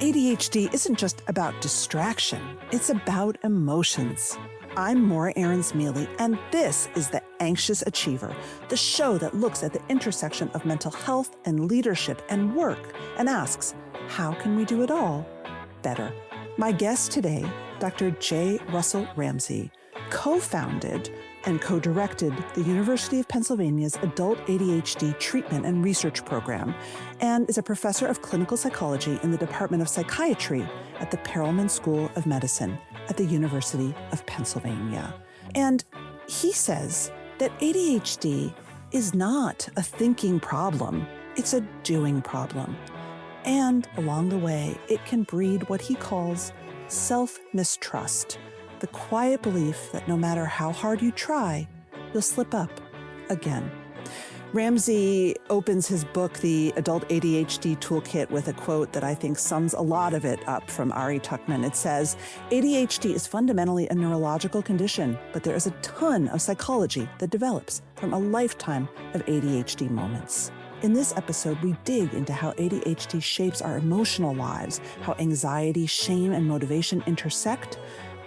ADHD isn't just about distraction, it's about emotions. I'm Maura Aarons-Mele, and this is The Anxious Achiever, the show that looks at the intersection of mental health and leadership and work and asks, how can we do it all better? My guest today, Dr. J. Russell Ramsay, co-founded and co-directed the University of Pennsylvania's Adult ADHD Treatment and Research Program, and is a professor of clinical psychology in the Department of Psychiatry at the Perelman School of Medicine at the University of Pennsylvania. And he says that ADHD is not a thinking problem, it's a doing problem. And along the way, it can breed what he calls self-mistrust, the quiet belief that no matter how hard you try, you'll slip up again. Ramsay opens his book, The Adult ADHD Toolkit, with a quote that I think sums a lot of it up from Ari Tuckman. It says, ADHD is fundamentally a neurological condition, but there is a ton of psychology that develops from a lifetime of ADHD moments. In this episode, we dig into how ADHD shapes our emotional lives, how anxiety, shame, and motivation intersect,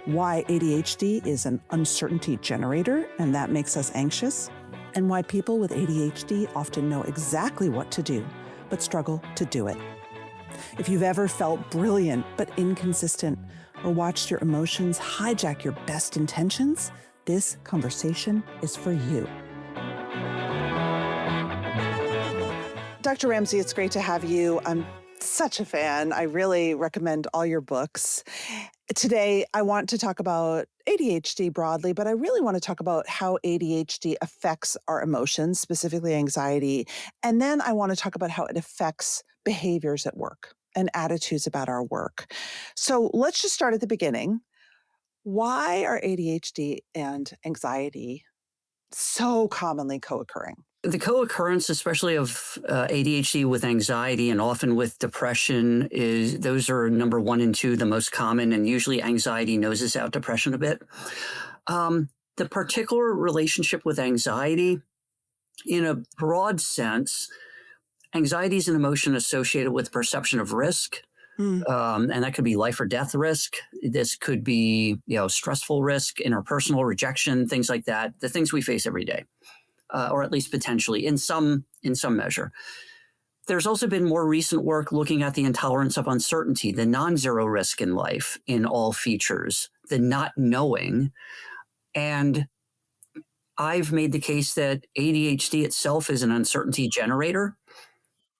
why ADHD is an uncertainty generator, and that makes us anxious, and why people with ADHD often know exactly what to do, but struggle to do it. If you've ever felt brilliant but inconsistent, or watched your emotions hijack your best intentions, this conversation is for you. Dr. Ramsay, it's great to have you. I'm such a fan. I really recommend all your books. Today, I want to talk about ADHD broadly, but I really want to talk about how ADHD affects our emotions, specifically anxiety. And then I want to talk about how it affects behaviors at work and attitudes about our work. So let's just start at the beginning. Why are ADHD and anxiety so commonly co-occurring? The co-occurrence, especially of ADHD with anxiety and often with depression, those are number 1 and 2, the most common, and usually anxiety noses out depression a bit. The particular relationship with anxiety, in a broad sense, anxiety is an emotion associated with perception of risk. And that could be life or death risk. This could be, stressful risk, interpersonal rejection, things like that, the things we face every day. Or at least potentially in some measure. There's also been more recent work looking at the intolerance of uncertainty, the non-zero risk in life in all features, the not knowing. And I've made the case that ADHD itself is an uncertainty generator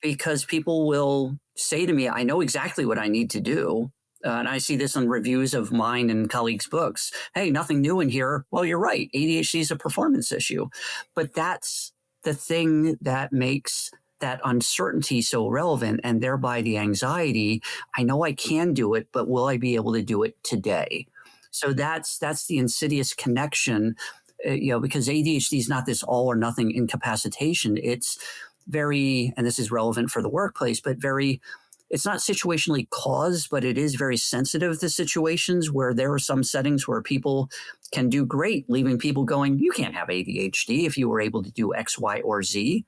because people will say to me, I know exactly what I need to do. And I see this in reviews of mine and colleagues' books. Hey, nothing new in here. Well, you're right. ADHD is a performance issue. But that's the thing that makes that uncertainty so relevant, and thereby the anxiety. I know I can do it, but will I be able to do it today? So that's the insidious connection, because ADHD is not this all or nothing incapacitation. It's very, and this is relevant for the workplace, but it's not situationally caused, but it is very sensitive to situations where there are some settings where people can do great, leaving people going, you can't have ADHD if you were able to do X, Y, or Z.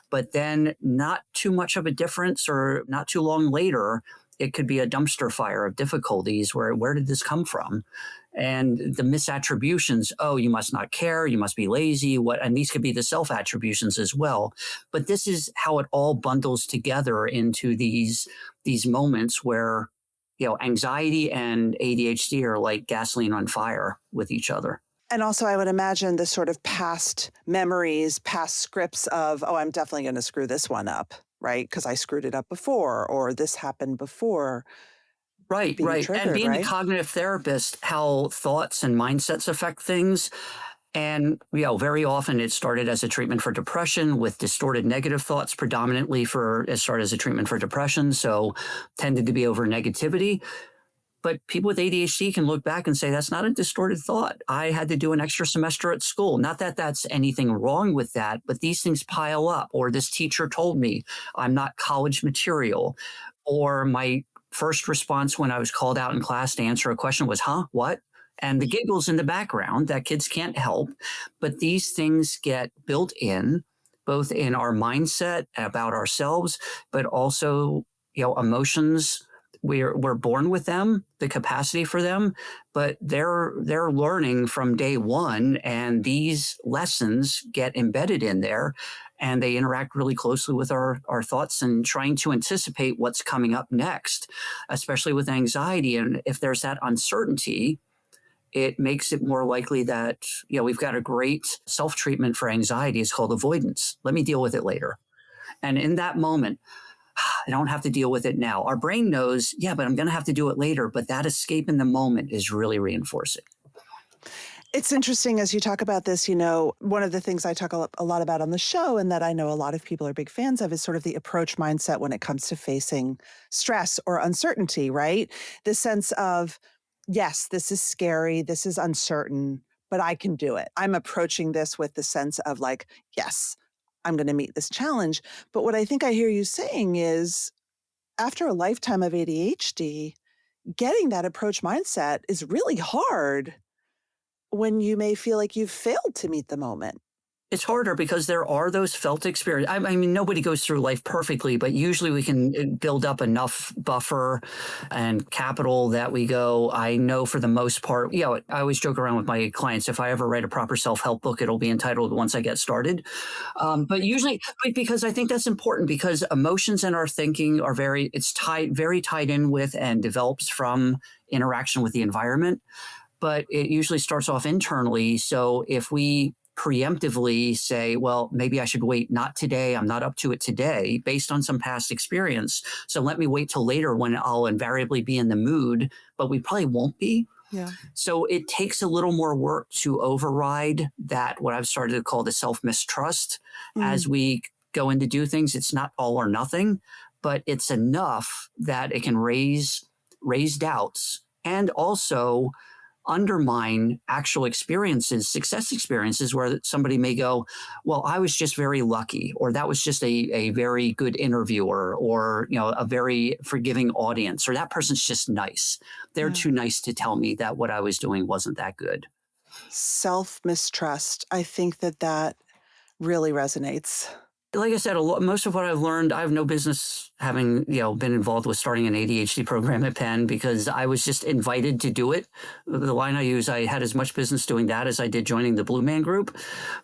But then not too much of a difference, or not too long later, it could be a dumpster fire of difficulties where did this come from? And the misattributions, you must not care, you must be lazy, and these could be the self-attributions as well. But this is how it all bundles together into these moments where, anxiety and ADHD are like gasoline on fire with each other. And also, I would imagine the sort of past memories, past scripts of, I'm definitely going to screw this one up, right? Because I screwed it up before, or this happened before. Right. And being a cognitive therapist, how thoughts and mindsets affect things. And, very often it started as a treatment for depression with distorted negative thoughts, predominantly it started as a treatment for depression. So tended to be over negativity. But people with ADHD can look back and say, that's not a distorted thought. I had to do an extra semester at school. Not that that's anything wrong with that, but these things pile up. Or this teacher told me I'm not college material. Or my first response when I was called out in class to answer a question was, what? And the giggles in the background that kids can't help. But these things get built in, both in our mindset about ourselves, but also, emotions we're born with them, the capacity for them, but they're learning from day one, and these lessons get embedded in there, and they interact really closely with our thoughts and trying to anticipate what's coming up next, especially with anxiety. And if there's that uncertainty, it makes it more likely that, we've got a great self-treatment for anxiety. It's called avoidance. Let me deal with it later. And in that moment, I don't have to deal with it now. Our brain knows, yeah, but I'm going to have to do it later. But that escape in the moment is really reinforcing. It's interesting as you talk about this, one of the things I talk a lot about on the show, and that I know a lot of people are big fans of, is sort of the approach mindset when it comes to facing stress or uncertainty, right? The sense of, yes, this is scary, this is uncertain, but I can do it. I'm approaching this with the sense of like, yes, I'm going to meet this challenge. But what I think I hear you saying is, after a lifetime of ADHD, getting that approach mindset is really hard when you may feel like you've failed to meet the moment. It's harder because there are those felt experiences. I mean, nobody goes through life perfectly, but usually we can build up enough buffer and capital that we go, I know for the most part, I always joke around with my clients, if I ever write a proper self-help book, it'll be entitled Once I Get Started. But usually, because I think that's important, because emotions and our thinking are very tied in with and develops from interaction with the environment. But it usually starts off internally. So if we preemptively say, well, maybe I should wait, not today, I'm not up to it today, based on some past experience. So let me wait till later when I'll invariably be in the mood, but we probably won't be. Yeah. So it takes a little more work to override that, what I've started to call the self-mistrust. As we go in to do things, it's not all or nothing, but it's enough that it can raise doubts and also undermine actual experiences, success experiences, where somebody may go, well, I was just very lucky, or that was just a very good interviewer, or, a very forgiving audience, or that person's just nice. They're too nice to tell me that what I was doing wasn't that good. Self-mistrust. I think that really resonates. Like I said, most of what I've learned, I have no business having, been involved with starting an ADHD program at Penn, because I was just invited to do it. The line I use, I had as much business doing that as I did joining the Blue Man Group.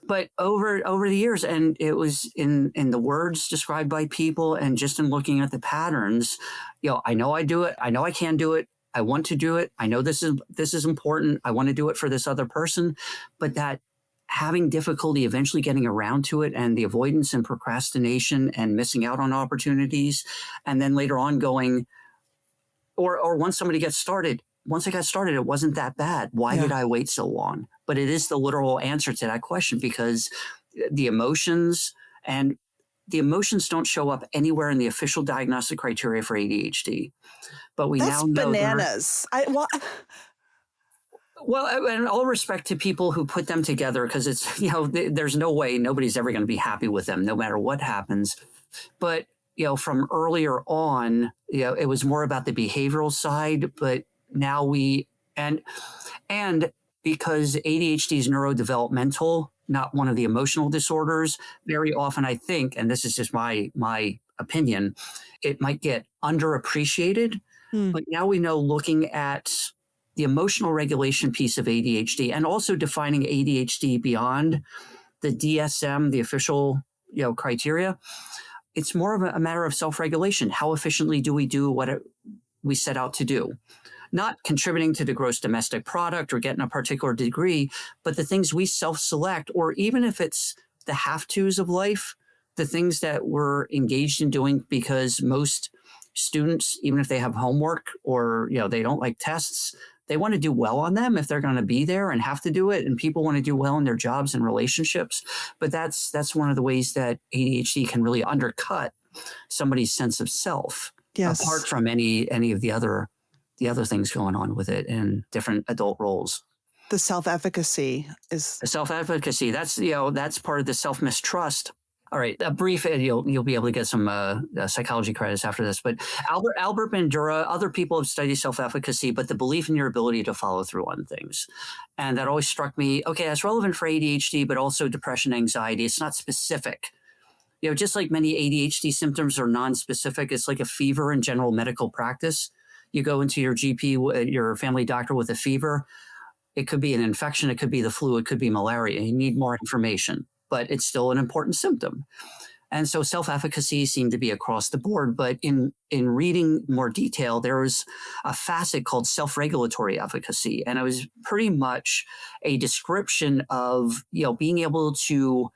But over the years, and it was in the words described by people, and just in looking at the patterns, I know I do it. I know I can do it. I want to do it. I know this is important. I want to do it for this other person, but that having difficulty eventually getting around to it, and the avoidance and procrastination and missing out on opportunities. And then later on going, or once somebody gets started, once I got started, it wasn't that bad. Why did I wait so long? But it is the literal answer to that question, because the emotions don't show up anywhere in the official diagnostic criteria for ADHD. But we That's now know bananas. Well, and all respect to people who put them together, because it's, there's no way nobody's ever going to be happy with them, no matter what happens. But, from earlier on, it was more about the behavioral side. But now and because ADHD is neurodevelopmental, not one of the emotional disorders, very often I think, and this is just my opinion, it might get underappreciated. But now we know, looking at the emotional regulation piece of ADHD, and also defining ADHD beyond the DSM, the official criteria, it's more of a matter of self-regulation. How efficiently do we do what we set out to do? Not contributing to the gross domestic product or getting a particular degree, but the things we self-select, or even if it's the have-tos of life, the things that we're engaged in doing because most students, even if they have homework or they don't like tests, they want to do well on them if they're going to be there and have to do it. And people want to do well in their jobs and relationships. But that's one of the ways that ADHD can really undercut somebody's sense of self, apart from any of the other things going on with it in different adult roles. The self-efficacy is that's part of the self-mistrust. All right, a brief, you'll be able to get some psychology credits after this. But Albert Bandura, other people have studied self-efficacy, but the belief in your ability to follow through on things. And that always struck me, okay, that's relevant for ADHD, but also depression, anxiety. It's not specific. Just like many ADHD symptoms are non-specific, it's like a fever in general medical practice. You go into your GP, your family doctor with a fever. It could be an infection. It could be the flu. It could be malaria. You need more information, but it's still an important symptom. And so self-efficacy seemed to be across the board. But in reading more detail, there was a facet called self-regulatory efficacy. And it was pretty much a description of, being able to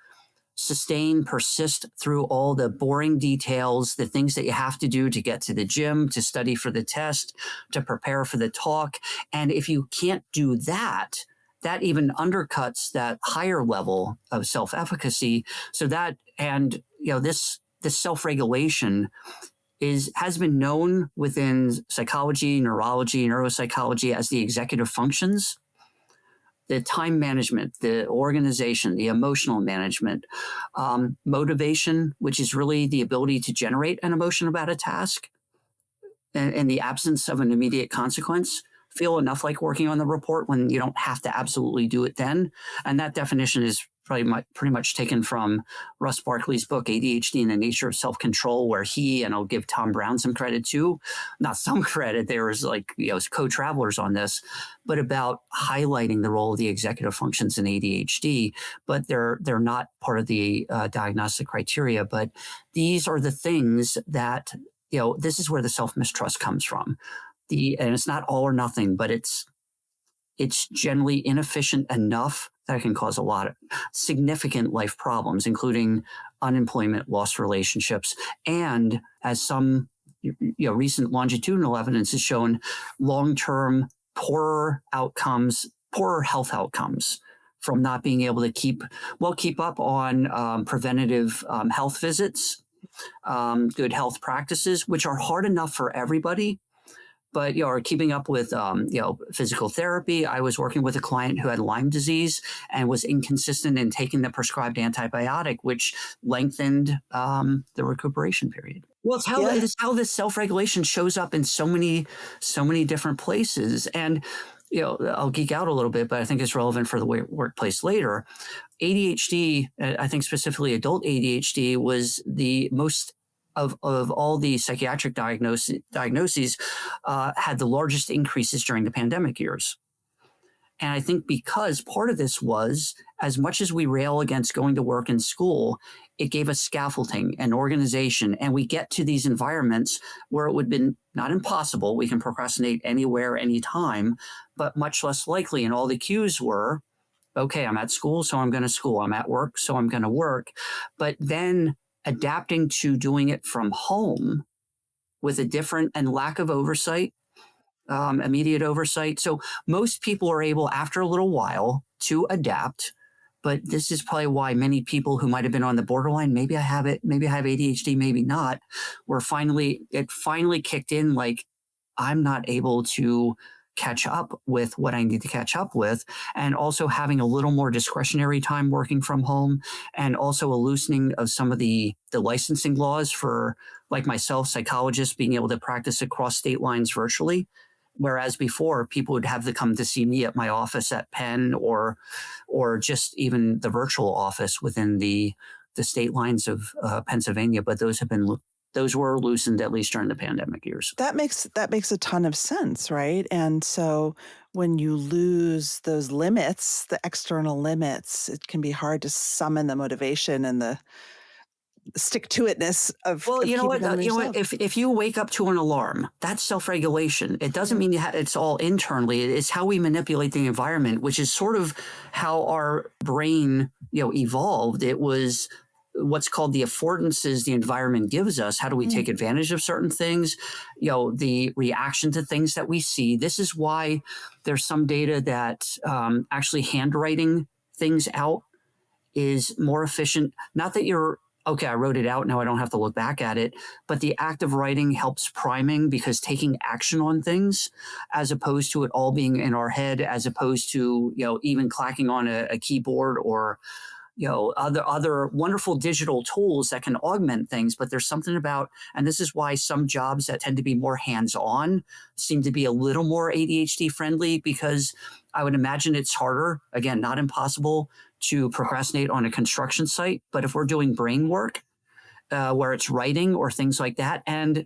sustain, persist through all the boring details, the things that you have to do to get to the gym, to study for the test, to prepare for the talk. And if you can't do that, that even undercuts that higher level of self-efficacy. So that, and this self-regulation has been known within psychology, neurology, neuropsychology as the executive functions. The time management, the organization, the emotional management, motivation, which is really the ability to generate an emotion about a task in the absence of an immediate consequence. Feel enough like working on the report when you don't have to absolutely do it then. And that definition is pretty much taken from Russ Barkley's book, ADHD and the Nature of Self-Control, where he, and I'll give Tom Brown some credit too, not some credit, there was co-travelers on this, but about highlighting the role of the executive functions in ADHD, but they're not part of the diagnostic criteria. But these are the things that, this is where the self-mistrust comes from. And it's not all or nothing, but it's generally inefficient enough that it can cause a lot of significant life problems, including unemployment, lost relationships, and as some recent longitudinal evidence has shown, long-term poorer health outcomes from not being able to keep up on preventative health visits, good health practices, which are hard enough for everybody. But or keeping up with physical therapy. I was working with a client who had Lyme disease and was inconsistent in taking the prescribed antibiotic, which lengthened the recuperation period. Well, it's how this self-regulation shows up in so many different places. And I'll geek out a little bit, but I think it's relevant for the workplace later. ADHD, I think specifically adult ADHD, was the most of all the psychiatric diagnoses had the largest increases during the pandemic years. And I think because part of this was, as much as we rail against going to work and school, it gave us scaffolding and organization. And we get to these environments where it would have been not impossible. We can procrastinate anywhere, anytime, but much less likely. And all the cues were, okay, I'm at school, so I'm going to school. I'm at work, so I'm going to work. But then adapting to doing it from home with a different and lack of oversight, immediate oversight. So most people are able, after a little while, to adapt. But this is probably why many people who might have been on the borderline, maybe I have it, maybe I have ADHD, maybe not, it finally kicked in, like, I'm not able to catch up with what I need to catch up with, and also having a little more discretionary time working from home, and also a loosening of some of the licensing laws for, like myself, psychologists being able to practice across state lines virtually. Whereas before, people would have to come to see me at my office at Penn or just even the virtual office within the state lines of Pennsylvania. But those were loosened, at least during the pandemic years. That makes a ton of sense, right? And so when you lose those limits, the external limits, it can be hard to summon the motivation and the stick-to-itness of you know what? yourself. If you wake up to an alarm, that's self-regulation. It doesn't mean it's all internally. It's how we manipulate the environment, which is sort of how our brain, evolved. It was what's called the affordances the environment gives us. How do we take advantage of certain things? The reaction to things that we see. This is why there's some data that actually handwriting things out is more efficient. Not that you're, okay, I wrote it out, now I don't have to look back at it. But the act of writing helps priming, because taking action on things, as opposed to it all being in our head, as opposed to, even clacking on a keyboard or, other wonderful digital tools that can augment things. But there's something about, and this is why some jobs that tend to be more hands-on seem to be a little more ADHD friendly, because I would imagine it's harder, again, not impossible, to procrastinate on a construction site. But if we're doing brain work, where it's writing or things like that, and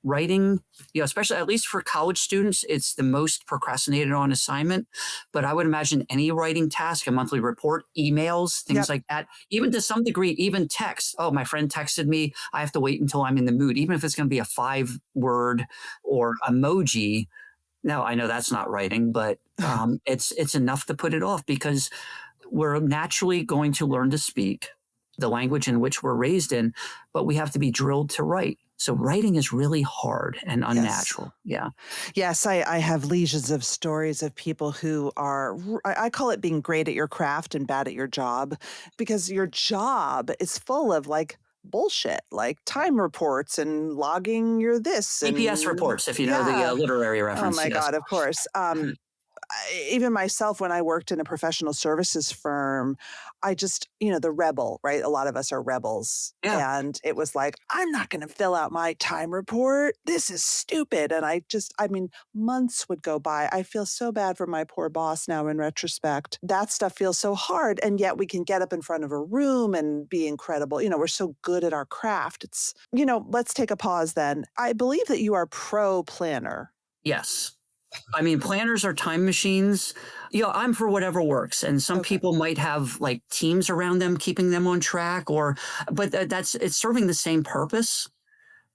writing, especially at least for college students, it's the most procrastinated on assignment. But I would imagine any writing task, a monthly report, emails, things Yep. like that, even to some degree, even text. Oh, my friend texted me. I have to wait until I'm in the mood, even if it's going to be a 5-word or emoji. Now, I know that's not writing, but it's enough to put it off because we're naturally going to learn to speak the language in which we're raised in, but we have to be drilled to write. So writing is really hard and Yes. unnatural. Yeah. Yes, I have legions of stories of people who are, I call it being great at your craft and bad at your job, because your job is full of like bullshit, like time reports and logging your this EPS and reports, if you know the yeah. literary Oh reference. my Yes. God, of course. Even myself, when I worked in a professional services firm, I just, the rebel, right? A lot of us are rebels. Yeah. And it was like, I'm not going to fill out my time report. This is stupid. And months would go by. I feel so bad for my poor boss now in retrospect. That stuff feels so hard. And yet we can get up in front of a room and be incredible. We're so good at our craft. Let's take a pause then. I believe that you are pro planner. Yes. I mean, planners are time machines. I'm for whatever works. And some Okay. people might have like teams around them, keeping them on track but it's serving the same purpose.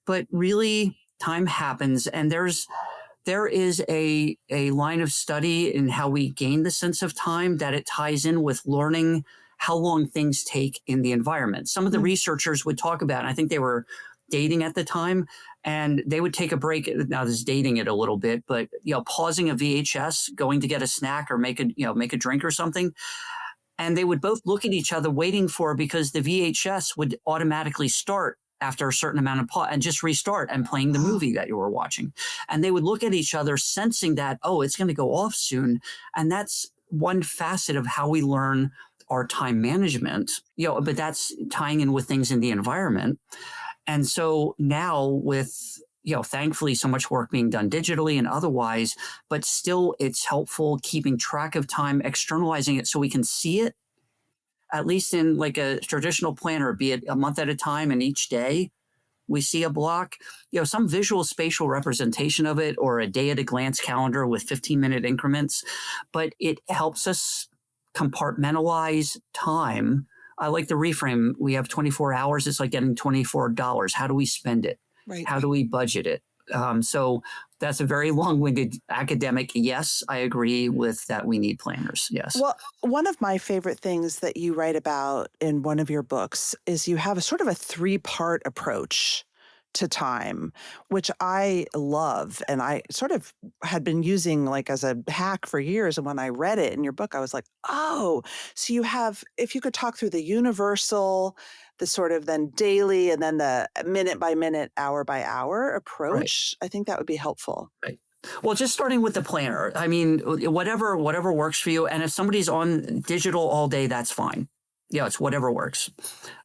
But really time happens. And there is a line of study in how we gain the sense of time that it ties in with learning how long things take in the environment. Some of the researchers would talk about, and I think they were dating at the time, and they would take a break. Now this is dating it a little bit, but pausing a VHS, going to get a snack or make a drink or something. And they would both look at each other waiting because the VHS would automatically start after a certain amount of pause and just restart and playing the movie that you were watching. And they would look at each other sensing that, oh, it's going to go off soon. And that's one facet of how we learn our time management, but that's tying in with things in the environment. And so now with, thankfully so much work being done digitally and otherwise, but still it's helpful keeping track of time, externalizing it so we can see it, at least in like a traditional planner, be it a month at a time and each day we see a block, some visual spatial representation of it or a day at a glance calendar with 15-minute increments, but it helps us compartmentalize time. I like the reframe. We have 24 hours. It's like getting $24. How do we spend it? Right. How do we budget it? So that's a very long-winded academic. Yes, I agree with that. We need planners. Yes. Well, one of my favorite things that you write about in one of your books is you have a sort of a 3-part approach to time, which I love. And I sort of had been using like as a hack for years. And when I read it in your book, I was like, oh, so you have, if you could talk through the universal, the sort of then daily, and then the minute by minute, hour by hour approach, right. I think that would be helpful. Right. Well, just starting with the planner. I mean, whatever works for you. And if somebody's on digital all day, that's fine. It's whatever works.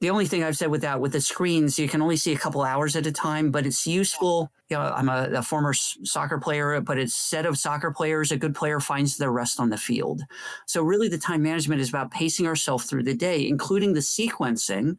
The only thing I've said with the screens, you can only see a couple hours at a time, but it's useful. I'm a former soccer player, but it's said of soccer players, a good player finds their rest on the field. So really the time management is about pacing ourselves through the day, including the sequencing.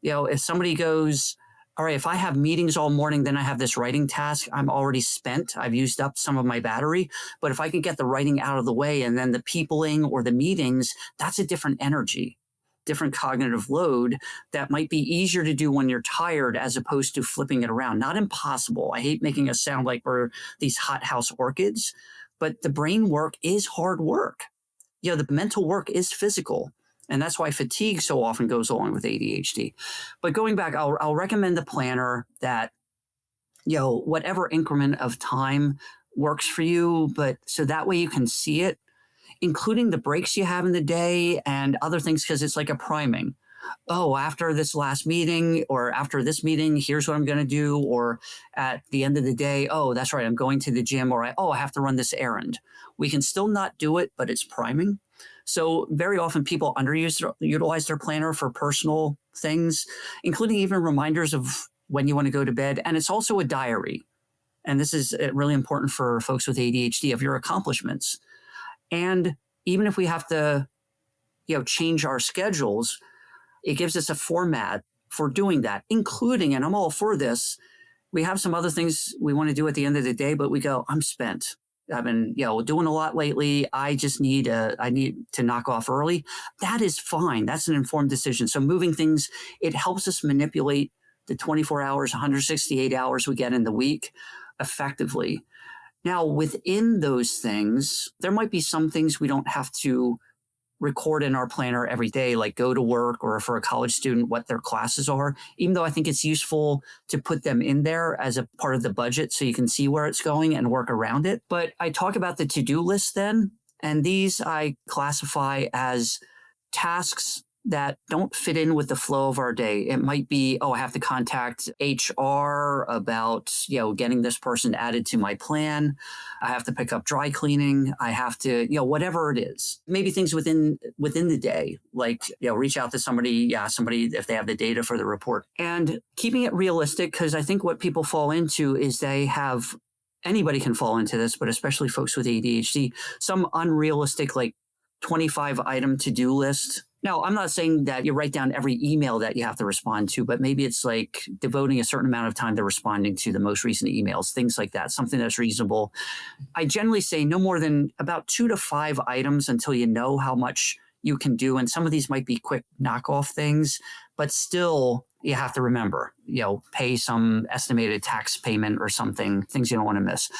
If somebody goes, all right, if I have meetings all morning, then I have this writing task, I'm already spent. I've used up some of my battery. But if I can get the writing out of the way and then the peopling or the meetings, that's a different energy, different cognitive load that might be easier to do when you're tired as opposed to flipping it around. Not impossible. I hate making us sound like we're these hothouse orchids, but the brain work is hard work. The mental work is physical. And that's why fatigue so often goes along with ADHD. But going back, I'll recommend the planner that, whatever increment of time works for you, but so that way you can see it, including the breaks you have in the day and other things, because it's like a priming. Oh, after this last meeting or after this meeting, here's what I'm going to do. Or at the end of the day, oh, that's right, I'm going to the gym, or I have to run this errand. We can still not do it, but it's priming. So very often people utilize their planner for personal things, including even reminders of when you want to go to bed. And it's also a diary. And this is really important for folks with ADHD, of your accomplishments. And even if we have to, change our schedules, it gives us a format for doing that, including, and I'm all for this, We have some other things we want to do at the end of the day, but we go, I'm spent. I've been, doing a lot lately. I need to knock off early. That is fine. That's an informed decision. So moving things, it helps us manipulate the 24 hours, 168 hours we get in the week effectively. Now, within those things, there might be some things we don't have to record in our planner every day, like go to work, or for a college student, what their classes are, even though I think it's useful to put them in there as a part of the budget so you can see where it's going and work around it. But I talk about the to-do list then, and these I classify as tasks that don't fit in with the flow of our day. It might be, I have to contact HR about, getting this person added to my plan. I have to pick up dry cleaning. I have to, whatever it is. Maybe things within the day, like, reach out to somebody if they have the data for the report. And keeping it realistic, because I think what people fall into is anybody can fall into this, but especially folks with ADHD, some unrealistic, like 25 item to-do list. Now, I'm not saying that you write down every email that you have to respond to, but maybe it's like devoting a certain amount of time to responding to the most recent emails, things like that, something that's reasonable. I generally say no more than about 2 to 5 items until you know how much you can do. And some of these might be quick knockoff things, but still you have to remember, pay some estimated tax payment or something, things you don't want to miss.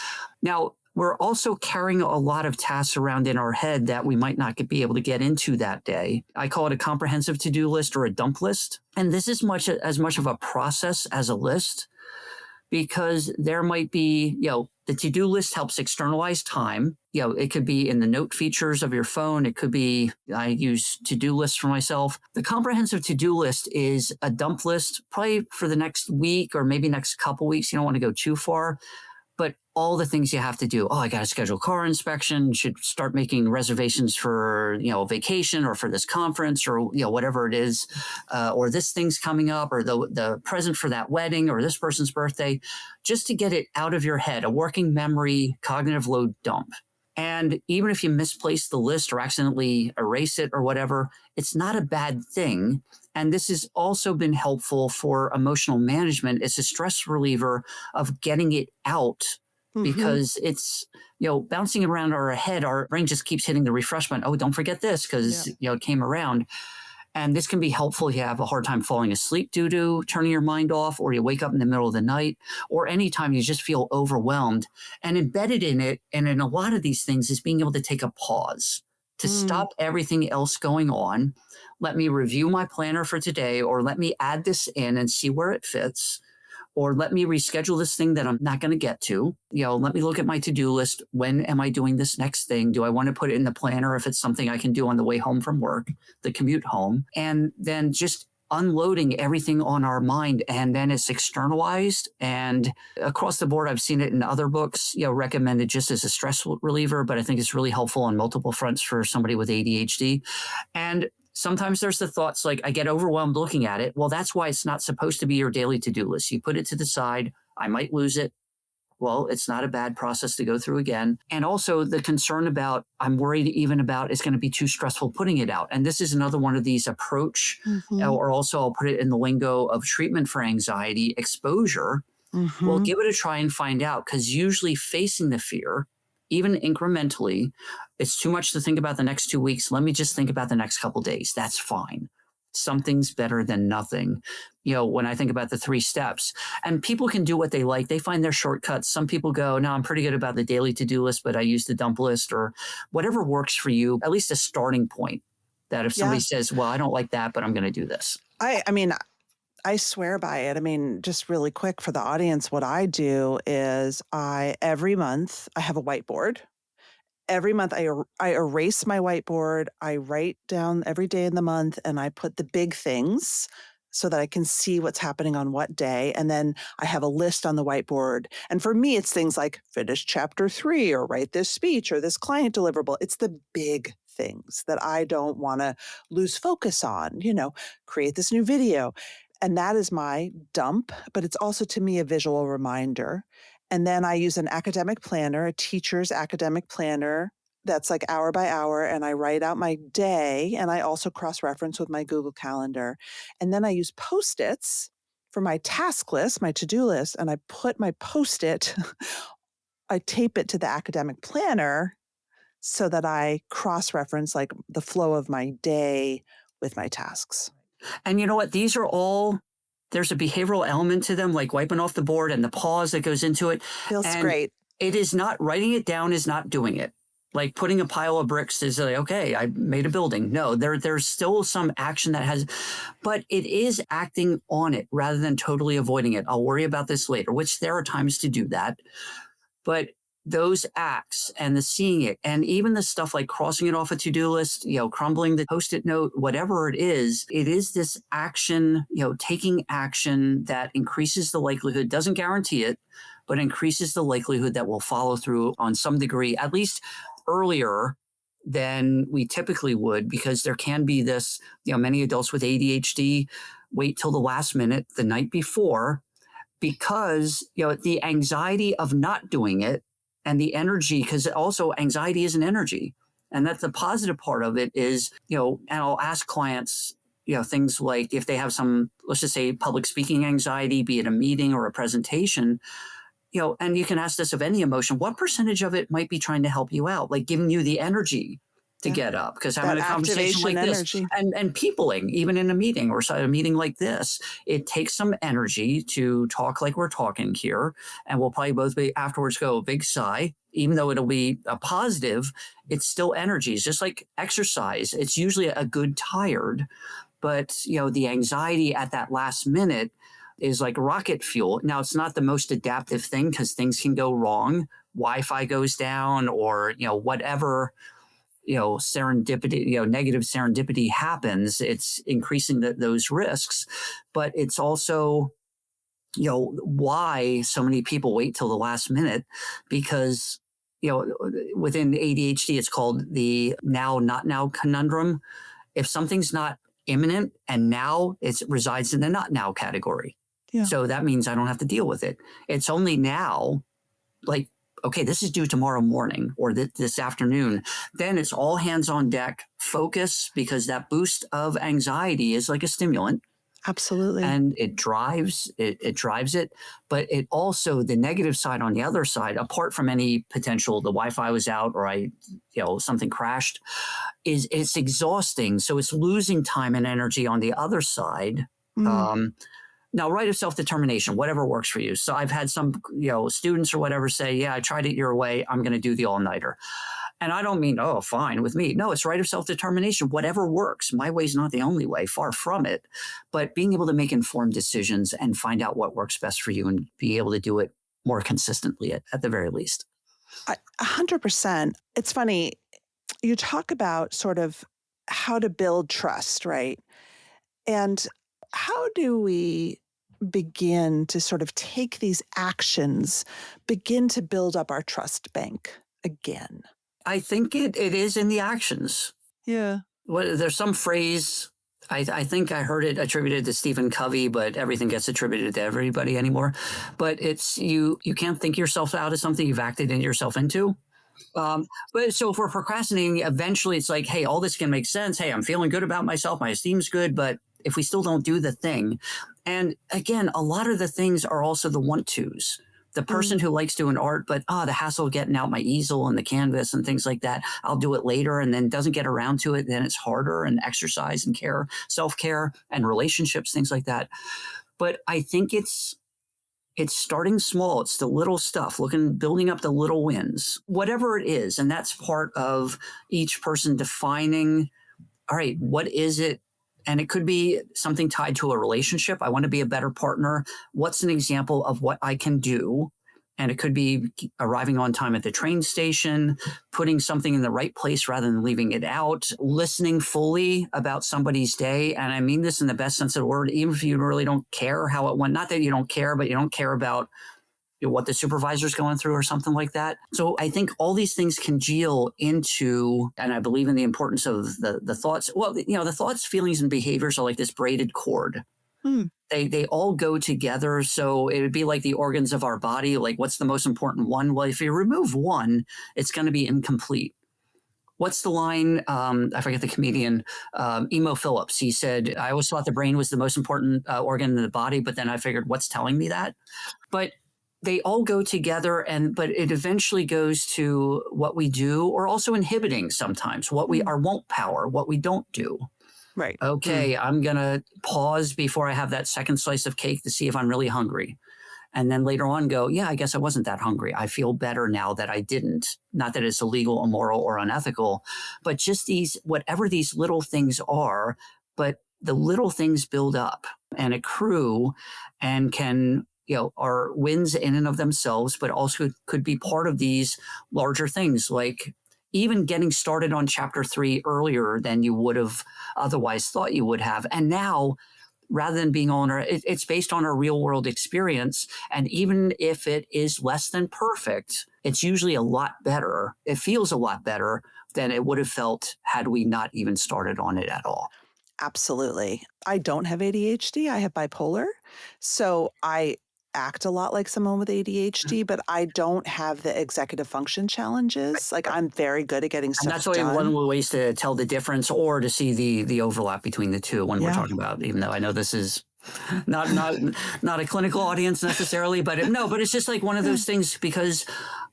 Now, we're also carrying a lot of tasks around in our head that we might not be able to get into that day. I call it a comprehensive to-do list or a dump list. And this is as much of a process as a list, because there might be, the to-do list helps externalize time. It could be in the note features of your phone. It could be, I use to-do lists for myself. The comprehensive to-do list is a dump list, probably for the next week or maybe next couple weeks. You don't want to go too far. But all the things you have to do. I got to schedule car inspection, should start making reservations for, vacation or for this conference or, whatever it is, or this thing's coming up, or the present for that wedding or this person's birthday, just to get it out of your head, a working memory, cognitive load dump. And even if you misplace the list or accidentally erase it or whatever, it's not a bad thing. And this has also been helpful for emotional management. It's a stress reliever of getting it out, because it's, bouncing around our head. Our brain just keeps hitting the refresh button. Oh, don't forget this, because, it came around. And this can be helpful if you have a hard time falling asleep due to turning your mind off, or you wake up in the middle of the night, or anytime you just feel overwhelmed. And embedded in it, and in a lot of these things, is being able to take a pause, to stop everything else going on. Let me review my planner for today, or let me add this in and see where it fits. Or let me reschedule this thing that I'm not going to get to. Let me look at my to-do list. When am I doing this next thing? Do I want to put it in the planner if it's something I can do on the way home from work, the commute home? And then just unloading everything on our mind, and then it's externalized. And across the board, I've seen it in other books, recommended just as a stress reliever, but I think it's really helpful on multiple fronts for somebody with ADHD. And sometimes there's the thoughts like, I get overwhelmed looking at it. Well, that's why it's not supposed to be your daily to-do list. You put it to the side. I might lose it. Well, it's not a bad process to go through again. And also the concern about, I'm worried even about, it's going to be too stressful putting it out. And this is another one of these approach, or also I'll put it in the lingo of treatment for anxiety, exposure. Well, give it a try and find out, because usually facing the fear, even incrementally, it's too much to think about the next 2 weeks. Let me just think about the next couple of days. That's fine. Something's better than nothing. When I think about the 3 steps, and people can do what they like, they find their shortcuts. Some people go, no, I'm pretty good about the daily to-do list, but I use the dump list, or whatever works for you, at least a starting point, that if somebody says, well, I don't like that, but I'm going to do this. I swear by it. Just really quick for the audience, what I do is every month I have a whiteboard. Every month I erase my whiteboard. I write down every day in the month, and I put the big things so that I can see what's happening on what day. And then I have a list on the whiteboard. And for me, it's things like finish chapter 3 or write this speech or this client deliverable. It's the big things that I don't want to lose focus on, create this new video. And that is my dump, but it's also to me a visual reminder. And then I use an academic planner, a teacher's academic planner that's like hour by hour, and I write out my day, and I also cross-reference with my Google Calendar. And then I use Post-its for my task list, my to-do list, and I put my Post-it, I tape it to the academic planner so that I cross-reference like the flow of my day with my tasks. And you know what? These are all, there's a behavioral element to them, like wiping off the board and the pause that goes into it. Feels And great. it is not, writing it down is not doing it. Like putting a pile of bricks is like, okay, I made a building. No, there's still some action that has, but it is acting on it rather than totally avoiding it. I'll worry about this later, which there are times to do that. But those acts and the seeing it, and even the stuff like crossing it off a to-do list, crumbling the Post-it note, whatever it is this action, taking action that increases the likelihood, doesn't guarantee it, but increases the likelihood that we'll follow through on some degree, at least earlier than we typically would, because there can be this, many adults with ADHD wait till the last minute, the night before, because, the anxiety of not doing it and the energy, because also anxiety is an energy. And that's the positive part of it is, and I'll ask clients, things like if they have some, let's just say public speaking anxiety, be it a meeting or a presentation, and you can ask this of any emotion, what percentage of it might be trying to help you out, like giving you the energy to get up? Because having a conversation like energy. this and peopling, even in a meeting or a meeting like this, it takes some energy to talk like we're talking here. And we'll probably both be afterwards go a big sigh, even though it'll be a positive, it's still energy. It's just like exercise. It's usually a good tired, but the anxiety at that last minute is like rocket fuel. Now, it's not the most adaptive thing because things can go wrong. Wi-Fi goes down or, whatever, serendipity, negative serendipity happens. It's increasing those risks, but it's also, why so many people wait till the last minute, because, within ADHD, it's called the now, not now conundrum. If something's not imminent and now, it resides in the not now category. Yeah. So that means I don't have to deal with it. It's only now, like, okay, this is due tomorrow morning or this afternoon. Then it's all hands on deck, focus, because that boost of anxiety is like a stimulant. Absolutely. And it drives it. But it also, the negative side on the other side, apart from any potential, the Wi-Fi was out or something crashed, is it's exhausting. So it's losing time and energy on the other side. Now, right of self-determination, whatever works for you. So I've had some, students or whatever say, yeah, I tried it your way. I'm going to do the all-nighter. And I don't mean, oh, fine with me. No, it's right of self-determination. Whatever works. My way is not the only way, far from it. But being able to make informed decisions and find out what works best for you and be able to do it more consistently at the very least. 100%. It's funny. You talk about sort of how to build trust, right? And how do we begin to sort of take these actions, begin to build up our trust bank again? I think it is in the actions. Yeah. There's some phrase, I think I heard it attributed to Stephen Covey, but everything gets attributed to everybody anymore. But it's you can't think yourself out of something you've acted yourself into. But so if we're procrastinating, eventually it's like, hey, all this can make sense. Hey, I'm feeling good about myself. My esteem's good. But if we still don't do the thing, and again, a lot of the things are also the want-tos. The person who likes doing art, but the hassle of getting out my easel and the canvas and things like that, I'll do it later, and then doesn't get around to it. Then it's harder, and exercise and care, self-care and relationships, things like that. But I think it's starting small. It's the little stuff, building up the little wins, whatever it is. And that's part of each person defining, all right, what is it? And it could be something tied to a relationship. I want to be a better partner. What's an example of what I can do? And it could be arriving on time at the train station, putting something in the right place rather than leaving it out, listening fully about somebody's day. And I mean this in the best sense of the word, even if you really don't care how it went. Not that you don't care, but you don't care about what the supervisor's going through or something like that. So I think all these things congeal into, and I believe in the importance of the thoughts. Well, the thoughts, feelings, and behaviors are like this braided cord. They all go together. So it would be like the organs of our body. Like, what's the most important one? Well, if you remove one, it's going to be incomplete. What's the line? I forget the comedian, Emo Phillips. He said, I always thought the brain was the most important organ in the body, but then I figured, what's telling me that? But they all go together, but it eventually goes to what we do, or also inhibiting sometimes what we Mm. our won't power, what we don't do. Right. Okay, I'm going to pause before I have that second slice of cake to see if I'm really hungry. And then later on go, yeah, I guess I wasn't that hungry. I feel better now that I didn't. Not that it's illegal, immoral, or unethical, but just whatever these little things are, but the little things build up and accrue and can, are wins in and of themselves, but also could be part of these larger things, like even getting started on chapter 3 earlier than you would have otherwise thought you would have. And now, rather than being it's based on our real world experience. And even if it is less than perfect, it's usually a lot better. It feels a lot better than it would have felt had we not even started on it at all. Absolutely. I don't have ADHD. I have bipolar. So I act a lot like someone with ADHD, but I don't have the executive function challenges. Like I'm very good at getting And that's stuff only one done. of the ways to tell the difference or to see the overlap between the two when we're Yeah. talking about, even though I know this is not not not a clinical audience necessarily, but but it's just like one of those things, because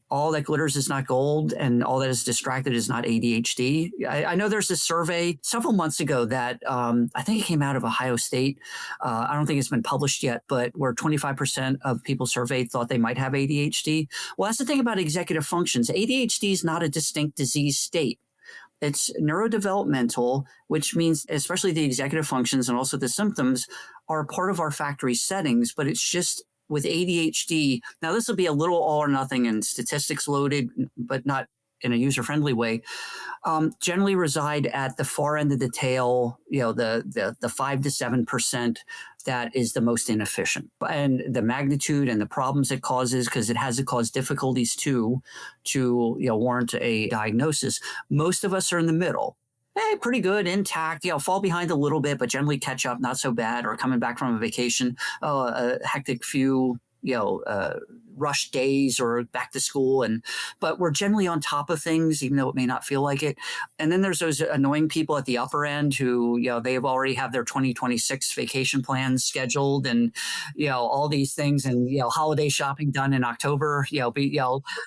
all that glitters is not gold and all that is distracted is not ADHD. I know there's a survey several months ago that I think it came out of Ohio State. I don't think it's been published yet, but where 25% of people surveyed thought they might have ADHD. Well, that's the thing about executive functions. ADHD is not a distinct disease state. It's neurodevelopmental, which means especially the executive functions and also the symptoms are part of our factory settings, but it's just with ADHD. Now, this will be a little all or nothing and statistics loaded, but not in a user-friendly way. Generally reside at the far end of the tail, the 5 to 7% that is the most inefficient. And the magnitude and the problems it causes, because it has to cause difficulties too, to warrant a diagnosis. Most of us are in the middle. Hey, pretty good, intact, fall behind a little bit, but generally catch up, not so bad, or coming back from a vacation, a hectic few, rush days or back to school. But we're generally on top of things, even though it may not feel like it. And then there's those annoying people at the upper end who, they've already have their 2026 vacation plans scheduled and, all these things and, holiday shopping done in October, oh,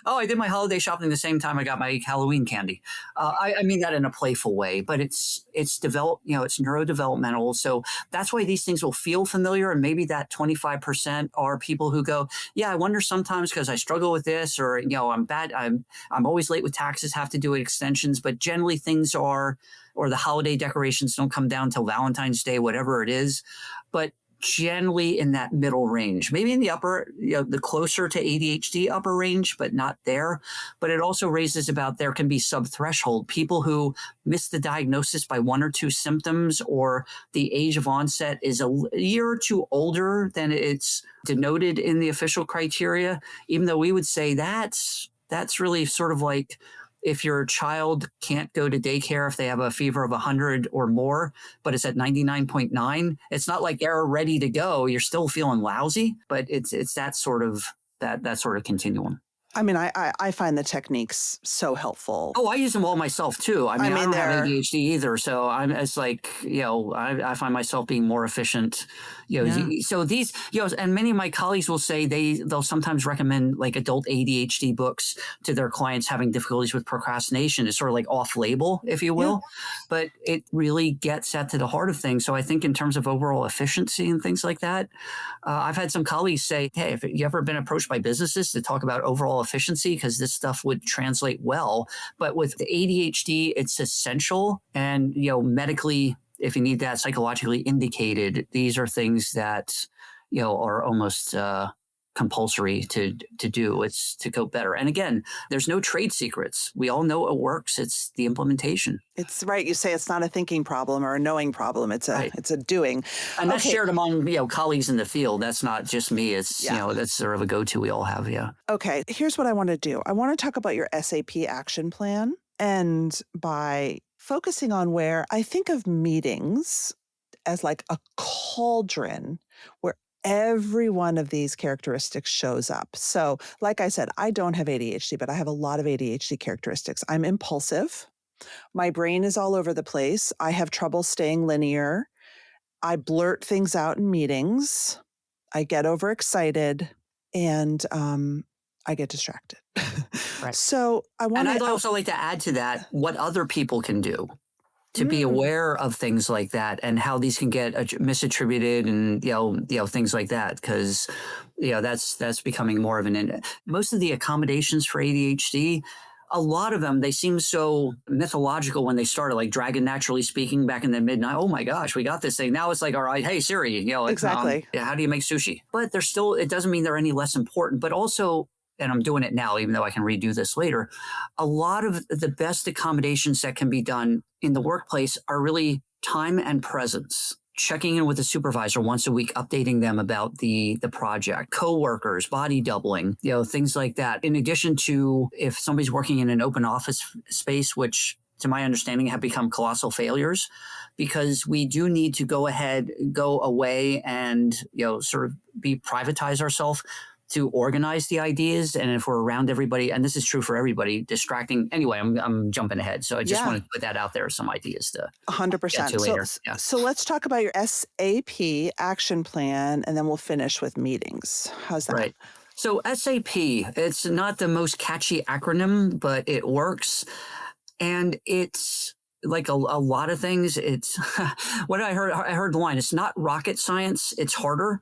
I did my holiday shopping the same time I got my Halloween candy. I mean that in a playful way, but it's developed, it's neurodevelopmental. So that's why these things will feel familiar. And maybe that 25% are people who go, yeah, I wonder sometimes because I struggle with this, or I'm bad. I'm always late with taxes, have to do extensions, but generally things are, or the holiday decorations don't come down till Valentine's Day, whatever it is. But generally in that middle range, maybe in the upper, the closer to ADHD upper range, but not there. But it also raises about there can be sub-threshold people who miss the diagnosis by 1 or 2 symptoms, or the age of onset is a year or 2 older than it's denoted in the official criteria, even though we would say that's really sort of like if your child can't go to daycare if they have a fever of 100 or more, but it's at 99.9, it's not like they're ready to go. You're still feeling lousy, but it's that sort of continuum. I mean, I find the techniques so helpful. Oh, I use them all myself too. I mean, I don't have they're ADHD either, so it's like I find myself being more efficient. Yeah. So these and many of my colleagues will say they'll sometimes recommend like adult ADHD books to their clients having difficulties with procrastination. It's sort of like off label, if you will, but it really gets at to the heart of things. So I think in terms of overall efficiency and things like that, I've had some colleagues say, "Hey, have you ever been approached by businesses to talk about overall efficiency? Because this stuff would translate well." But with the ADHD, it's essential. And, medically, if you need that psychologically indicated, these are things that, are almost compulsory to do. It's to go better. And again, there's no trade secrets. We all know it works. It's the implementation. It's right. You say it's not a thinking problem or a knowing problem. It's Right. a doing. And that's Okay. shared among, colleagues in the field. That's not just me. It's, that's sort of a go-to we all have. Yeah. Okay. Here's what I want to do. I want to talk about your S.A.P action plan. And by focusing on where I think of meetings as like a cauldron where every one of these characteristics shows up. So, like I said, I don't have ADHD, but I have a lot of ADHD characteristics. I'm impulsive. My brain is all over the place. I have trouble staying linear. I blurt things out in meetings. I get overexcited and I get distracted. Right. So I And want I'd to, also like to add to that what other people can do to be mm, aware of things like that and how these can get misattributed and things like that, because that's becoming more of most of the accommodations for ADHD, a lot of them, they seem so mythological when they started, like Dragon Naturally Speaking back in the midnight. Oh my gosh, we got this thing. Now it's like, all right, hey Siri, exactly. how do you make sushi? But they're still, it doesn't mean they're any less important, but also, and I'm doing it now, even though I can redo this later, a lot of the best accommodations that can be done in the workplace are really time and presence. Checking in with the supervisor once a week, updating them about the project, coworkers, body doubling, things like that. In addition to if somebody's working in an open office space, which to my understanding have become colossal failures, because we do need to go away and sort of privatize ourselves to organize the ideas. And if we're around everybody, and this is true for everybody, distracting. Anyway, I'm jumping ahead. So I just wanted to put that out there, some ideas to 100%. get to later. So let's talk about your S.A.P. action plan, and then we'll finish with meetings. How's that? Right. So S.A.P., it's not the most catchy acronym, but it works. And it's like a lot of things. It's what I heard the line, it's not rocket science, it's harder.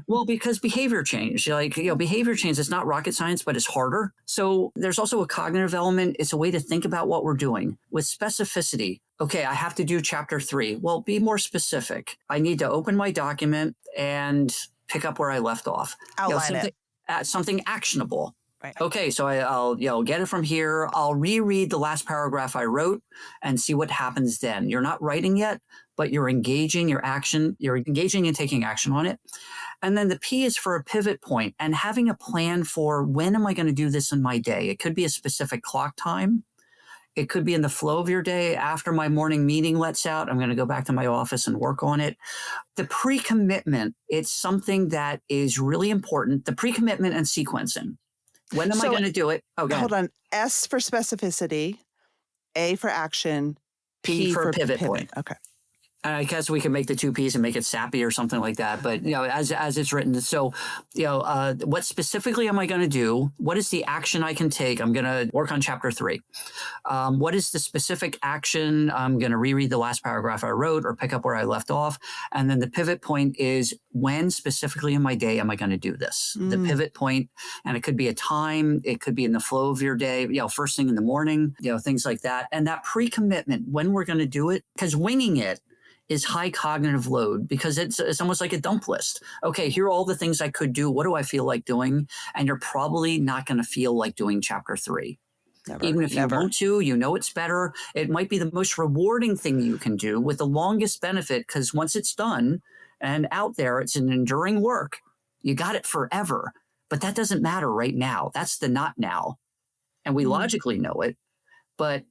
Well, because behavior change, behavior change is not rocket science, but it's harder. So there's also a cognitive element. It's a way to think about what we're doing with specificity. Okay, I have to do chapter 3. Well, be more specific. I need to open my document and pick up where I left off. Outline it. Something actionable. Right. Okay, so I'll get it from here. I'll reread the last paragraph I wrote and see what happens then. You're not writing yet, but you're engaging you're engaging and taking action on it. And then the P is for a pivot point and having a plan for when am I going to do this in my day? It could be a specific clock time. It could be in the flow of your day. After my morning meeting lets out, I'm going to go back to my office and work on it. The pre-commitment, it's something that is really important. The pre-commitment and sequencing. When am I going to do it? Oh, hold on. S for specificity, A for action, P for pivot point. Okay. I guess we can make the 2 P's and make it SAPy or something like that. But, as it's written. So, what specifically am I going to do? What is the action I can take? I'm going to work on chapter 3. What is the specific action? I'm going to reread the last paragraph I wrote or pick up where I left off. And then the pivot point is when specifically in my day am I going to do this? The pivot point, and it could be a time. It could be in the flow of your day, first thing in the morning, things like that. And that pre-commitment, when we're going to do it, because winging it is high cognitive load, because it's almost like a dump list. Okay, here are all the things I could do. What do I feel like doing? And you're probably not going to feel like doing chapter 3. Even if you want to, it's better. It might be the most rewarding thing you can do with the longest benefit, because once it's done and out there, it's an enduring work. You got it forever. But that doesn't matter right now. That's the not now. And we logically know it. But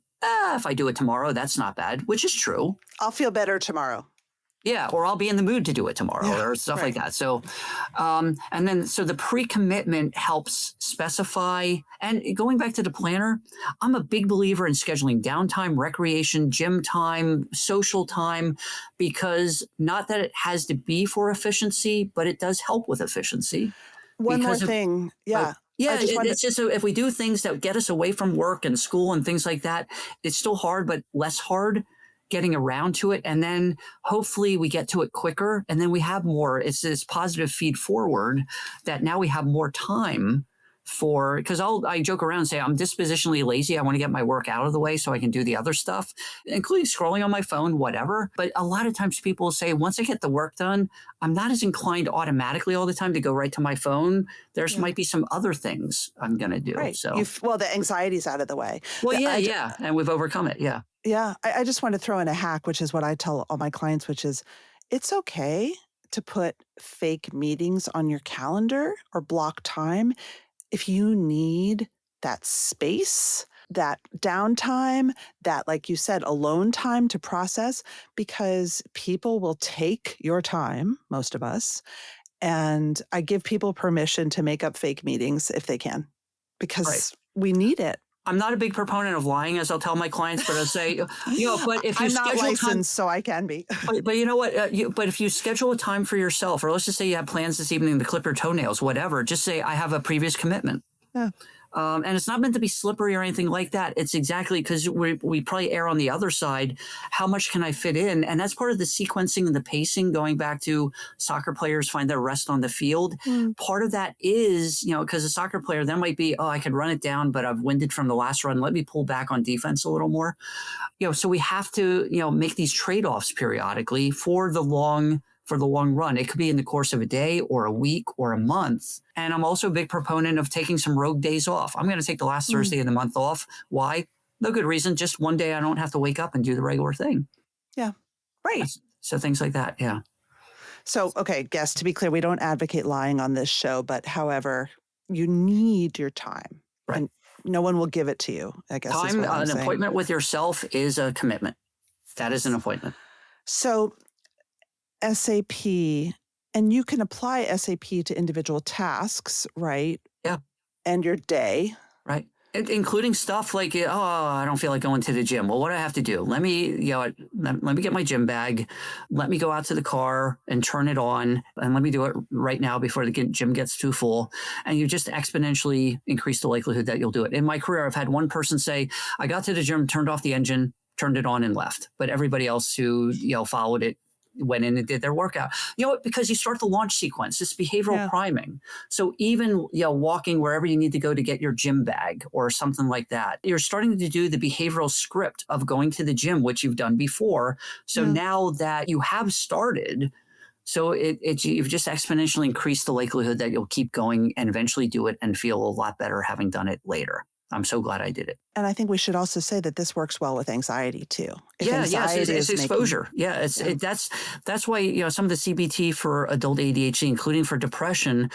if I do it tomorrow, that's not bad, which is true. I'll feel better tomorrow. Yeah, or I'll be in the mood to do it tomorrow or stuff like that. So, and then so the pre-commitment helps specify. And going back to the planner, I'm a big believer in scheduling downtime, recreation, gym time, social time, because not that it has to be for efficiency, but it does help with efficiency. One more thing. It's just so if we do things that get us away from work and school and things like that, it's still hard, but less hard getting around to it. And then hopefully we get to it quicker, and then we have more. It's this positive feed forward that now we have more time for, because I joke around and say I'm dispositionally lazy. I want to get my work out of the way so I can do the other stuff, including scrolling on my phone, whatever. But a lot of times people say, once I get the work done, I'm not as inclined automatically all the time to go right to my phone. There's might be some other things I'm going to do. Right. So, the anxiety's out of the way. Well, and we've overcome it. Yeah. Yeah. I just want to throw in a hack, which is what I tell all my clients, which is it's okay to put fake meetings on your calendar or block time if you need that space, that downtime, that, like you said, alone time to process, because people will take your time, most of us. And I give people permission to make up fake meetings if they can, because we need it. I'm not a big proponent of lying, as I'll tell my clients, but I'll say, but if you I'm not schedule time, licensed, so I can be. but you know what? But if you schedule a time for yourself, or let's just say you have plans this evening to clip your toenails, whatever, just say, I have a previous commitment. Yeah. And it's not meant to be slippery or anything like that. It's exactly because we probably err on the other side. How much can I fit in? And that's part of the sequencing and the pacing, going back to soccer players find their rest on the field. Part of that is, because a soccer player then might be, I could run it down, but I've winded from the last run. Let me pull back on defense a little more. So we have to, make these trade-offs periodically for the long run. It could be in the course of a day or a week or a month. And I'm also a big proponent of taking some rogue days off. I'm going to take the last Thursday of the month off. Why? No good reason. Just one day I don't have to wake up and do the regular thing. Yeah. Right. So things like that. Yeah. So, okay, guess to be clear, we don't advocate lying on this show, but however, you need your time. Right. And no one will give it to you, I guess. Time, an appointment with yourself is a commitment. That is an appointment. So S.A.P, and you can apply S.A.P to individual tasks, right? Yeah. And your day. Right. Including stuff like, I don't feel like going to the gym. Well, what do I have to do? Let me get my gym bag. Let me go out to the car and turn it on. And let me do it right now before the gym gets too full. And you just exponentially increase the likelihood that you'll do it. In my career, I've had one person say, I got to the gym, turned off the engine, turned it on and left. But everybody else who, followed it went in and did their workout. Because you start the launch sequence, it's behavioral priming. So even, walking wherever you need to go to get your gym bag or something like that, you're starting to do the behavioral script of going to the gym, which you've done before. So now that you have started, so you've just exponentially increased the likelihood that you'll keep going and eventually do it and feel a lot better having done it later. I'm so glad I did it. And I think we should also say that this works well with anxiety too. It's exposure. That's why, some of the CBT for adult ADHD, including for depression,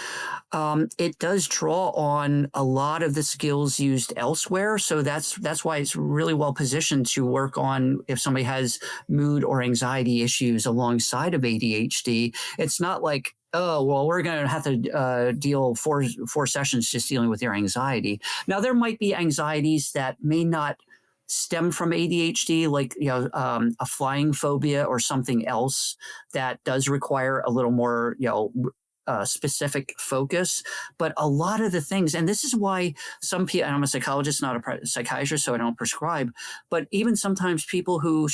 it does draw on a lot of the skills used elsewhere. So that's why it's really well positioned to work on if somebody has mood or anxiety issues alongside of ADHD. It's not like, oh, well, we're going to have to deal four sessions just dealing with your anxiety. Now, there might be anxieties that may not stem from ADHD, like a flying phobia or something else that does require a little more specific focus. But a lot of the things, and this is why some people, and I'm a psychologist, not a psychiatrist, so I don't prescribe, but even sometimes people who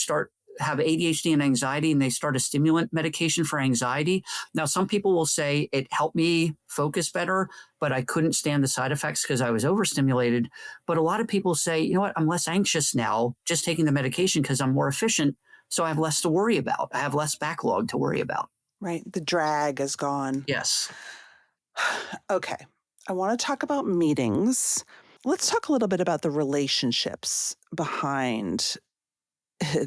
have ADHD and anxiety and they start a stimulant medication for anxiety. Now, some people will say it helped me focus better, but I couldn't stand the side effects because I was overstimulated. But a lot of people say, you know what, I'm less anxious now just taking the medication because I'm more efficient. So I have less to worry about. I have less backlog to worry about. Right. The drag is gone. Yes. Okay. I want to talk about meetings. Let's talk a little bit about the relationships behind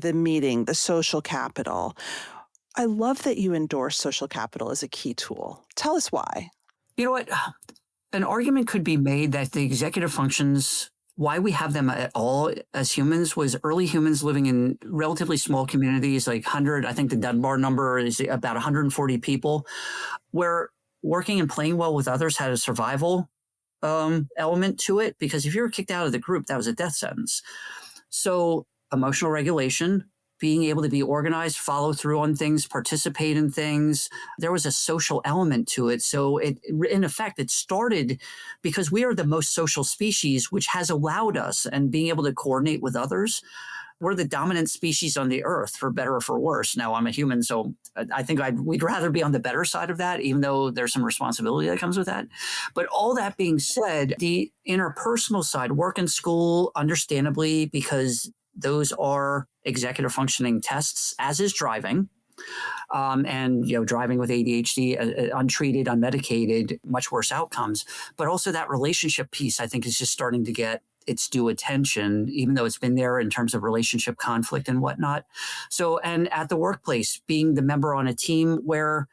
the meeting, the social capital. I love that you endorse social capital as a key tool. Tell us why. You know what? An argument could be made that the executive functions, why we have them at all as humans, was early humans living in relatively small communities, like 100, I think the Dunbar number is about 140 people, where working and playing well with others had a survival element to it, because if you were kicked out of the group, that was a death sentence. So emotional regulation, being able to be organized, follow through on things, participate in things. There was a social element to it. So in effect, it started because we are the most social species, which has allowed us, and being able to coordinate with others. We're the dominant species on the earth, for better or for worse. Now, I'm a human, so I think we'd rather be on the better side of that, even though there's some responsibility that comes with that. But all that being said, the interpersonal side, work and school, understandably, because those are executive functioning tests, as is driving. And driving with ADHD, untreated, unmedicated, much worse outcomes. But also that relationship piece, I think, is just starting to get its due attention, even though it's been there in terms of relationship conflict and whatnot. So, and at the workplace, being the member on a team where,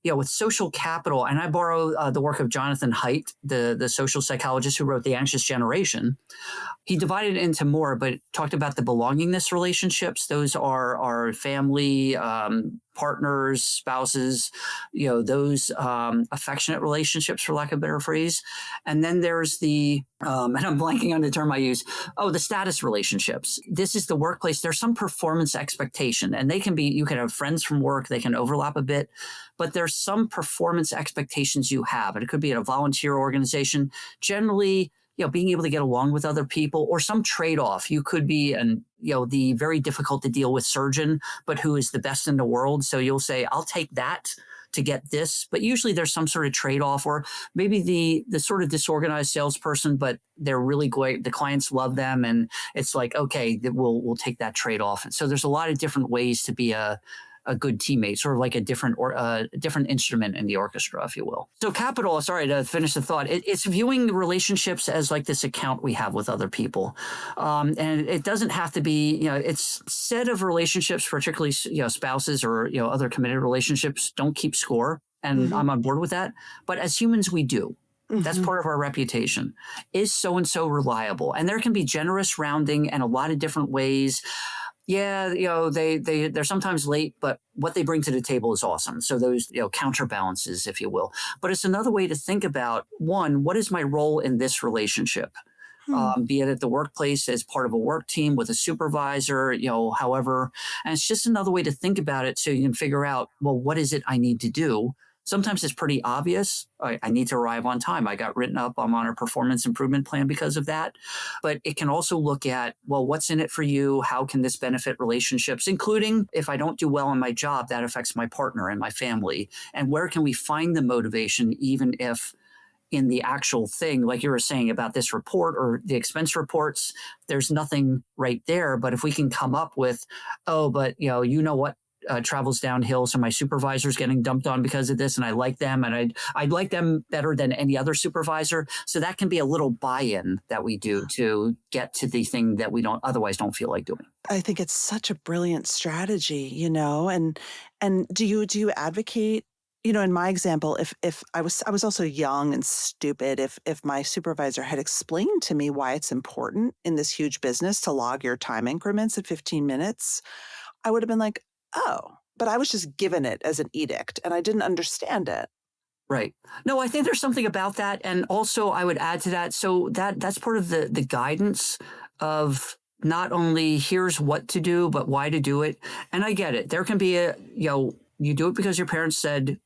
with social capital, and I borrow the work of Jonathan Haidt, the social psychologist who wrote The Anxious Generation. He divided it into more, but talked about the belongingness relationships. Those are our family, partners, spouses, those affectionate relationships, for lack of a better phrase. And then there's the, and I'm blanking on the term I use. Oh, the status relationships. This is the workplace. There's some performance expectation, and they can be, you can have friends from work, they can overlap a bit, but there's some performance expectations you have. And it could be at a volunteer organization. Generally, being able to get along with other people, or some trade-off. You could be the very difficult to deal with surgeon, but who is the best in the world. So you'll say, I'll take that to get this. But usually there's some sort of trade-off, or maybe the sort of disorganized salesperson, but they're really great. The clients love them. And it's like, okay, we'll take that trade-off. And so there's a lot of different ways to be a good teammate, sort of like a different instrument in the orchestra, if you will. So capital, sorry to finish the thought, it's viewing relationships as like this account we have with other people. And it doesn't have to be, it's set of relationships, particularly, spouses or, other committed relationships don't keep score. And I'm on board with that. But as humans, we do. That's part of our reputation. Is so-and-so reliable? And there can be generous rounding and a lot of different ways. Yeah, they're sometimes late, but what they bring to the table is awesome. So those, counterbalances, if you will. But it's another way to think about, one, what is my role in this relationship? Be it at the workplace as part of a work team with a supervisor, however. And it's just another way to think about it so you can figure out, well, what is it I need to do? Sometimes it's pretty obvious. I need to arrive on time. I got written up. I'm on a performance improvement plan because of that. But it can also look at, well, what's in it for you? How can this benefit relationships, including if I don't do well in my job, that affects my partner and my family. And where can we find the motivation, even if in the actual thing, like you were saying about this report or the expense reports, there's nothing right there. But if we can come up with, oh, but what? Travels downhill. So my supervisor's getting dumped on because of this, and I like them, and I'd like them better than any other supervisor. So that can be a little buy-in that we do to get to the thing that we don't feel like doing. I think it's such a brilliant strategy, and do you advocate, in my example, if I was also young and stupid, if my supervisor had explained to me why it's important in this huge business to log your time increments at 15 minutes, I would have been like, oh, but I was just given it as an edict and I didn't understand it. Right. No, I think there's something about that. And also I would add to that. So that's part of the guidance of not only here's what to do, but why to do it. And I get it. There can be you do it because your parents said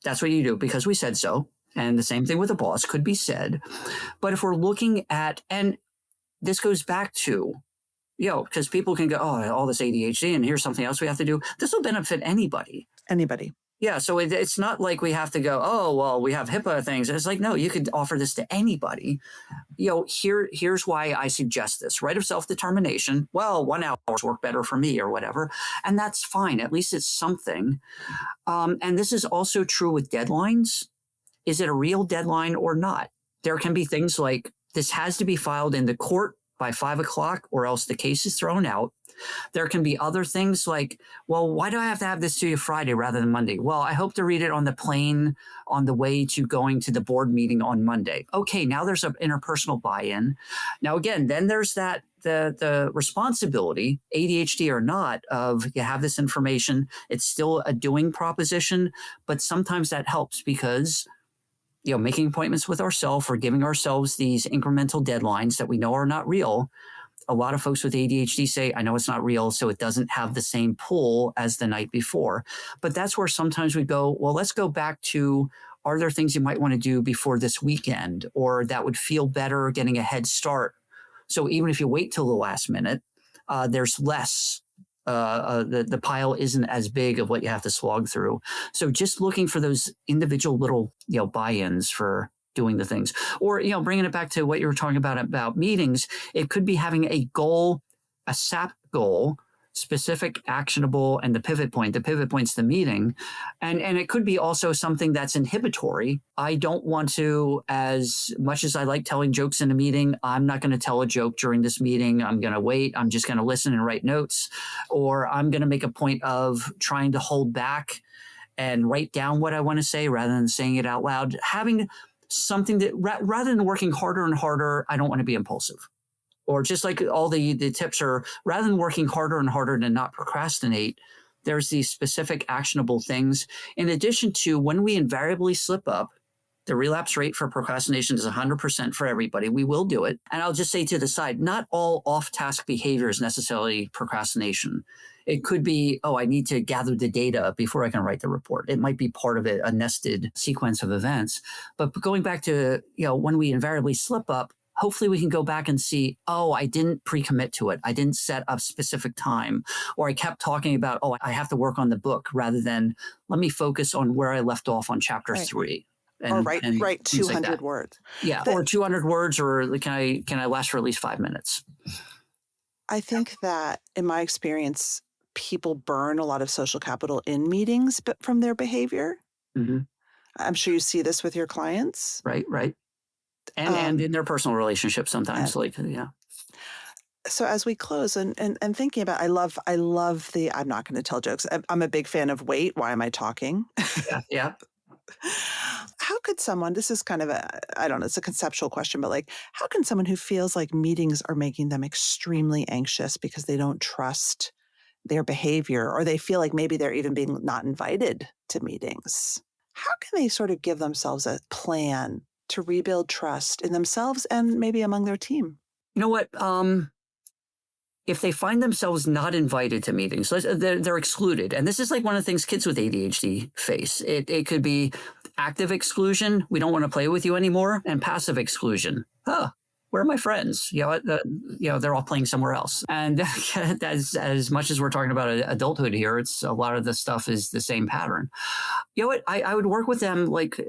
that's what you do because we said so. And the same thing with a boss could be said. But if we're looking at, and this goes back to, because people can go, oh, all this ADHD and here's something else we have to do. This will benefit anybody. Anybody. Yeah. So it's not like we have to go, oh, well, we have HIPAA things. It's like, no, you could offer this to anybody. Here's why I suggest this. Right of self-determination. Well, 1 hour's work better for me or whatever. And that's fine. At least it's something. And this is also true with deadlines. Is it a real deadline or not? There can be things like this has to be filed in the court by 5 o'clock or else the case is thrown out. There can be other things like, well, why do I have to have this to you Friday rather than Monday? Well, I hope to read it on the plane on the way to going to the board meeting on Monday. Okay, now there's an interpersonal buy-in. Now, again, then there's that the responsibility, ADHD or not, of you have this information. It's still a doing proposition, but sometimes that helps because making appointments with ourselves or giving ourselves these incremental deadlines that we know are not real. A lot of folks with ADHD say, I know it's not real, so it doesn't have the same pull as the night before. But that's where sometimes we go, well, let's go back to, are there things you might want to do before this weekend or that would feel better getting a head start? So even if you wait till the last minute, there's less. The pile isn't as big of what you have to slog through. So just looking for those individual little, buy-ins for doing the things, or, bringing it back to what you were talking about meetings, it could be having a goal, a S.A.P goal, specific, actionable, and the pivot point. The pivot point's the meeting. And it could be also something that's inhibitory. I don't want to, as much as I like telling jokes in a meeting, I'm not going to tell a joke during this meeting. I'm going to wait. I'm just going to listen and write notes, or I'm going to make a point of trying to hold back and write down what I want to say rather than saying it out loud. Having something that rather than working harder and harder, I don't want to be impulsive. Or just like all the tips are, rather than working harder and harder to not procrastinate, there's these specific actionable things. In addition to when we invariably slip up, the relapse rate for procrastination is 100% for everybody. We will do it. And I'll just say to the side, not all off-task behavior is necessarily procrastination. It could be, oh, I need to gather the data before I can write the report. It might be part of it, a nested sequence of events. But going back to, when we invariably slip up, hopefully we can go back and see, oh, I didn't pre-commit to it. I didn't set a specific time, or I kept talking about, oh, I have to work on the book, rather than let me focus on where I left off on chapter 3. Or write 200 like words. Yeah, or 200 words, or can I last for at least 5 minutes? I think that in my experience, people burn a lot of social capital in meetings, but from their behavior. Mm-hmm. I'm sure you see this with your clients. Right. And in their personal relationships sometimes, So as we close and thinking about, I love the, I'm not going to tell jokes. I'm a big fan of wait, why am I talking? Yeah. How could someone, this is kind of I don't know, it's a conceptual question, but like, how can someone who feels like meetings are making them extremely anxious because they don't trust their behavior, or they feel like maybe they're even being not invited to meetings, how can they sort of give themselves a plan to rebuild trust in themselves and maybe among their team? You know what? If they find themselves not invited to meetings, they're excluded. And this is like one of the things kids with ADHD face. It could be active exclusion. We don't want to play with you anymore. And passive exclusion. Where are my friends? They're all playing somewhere else. And as much as we're talking about adulthood here, it's a lot of the stuff is the same pattern. You know what? I would work with them like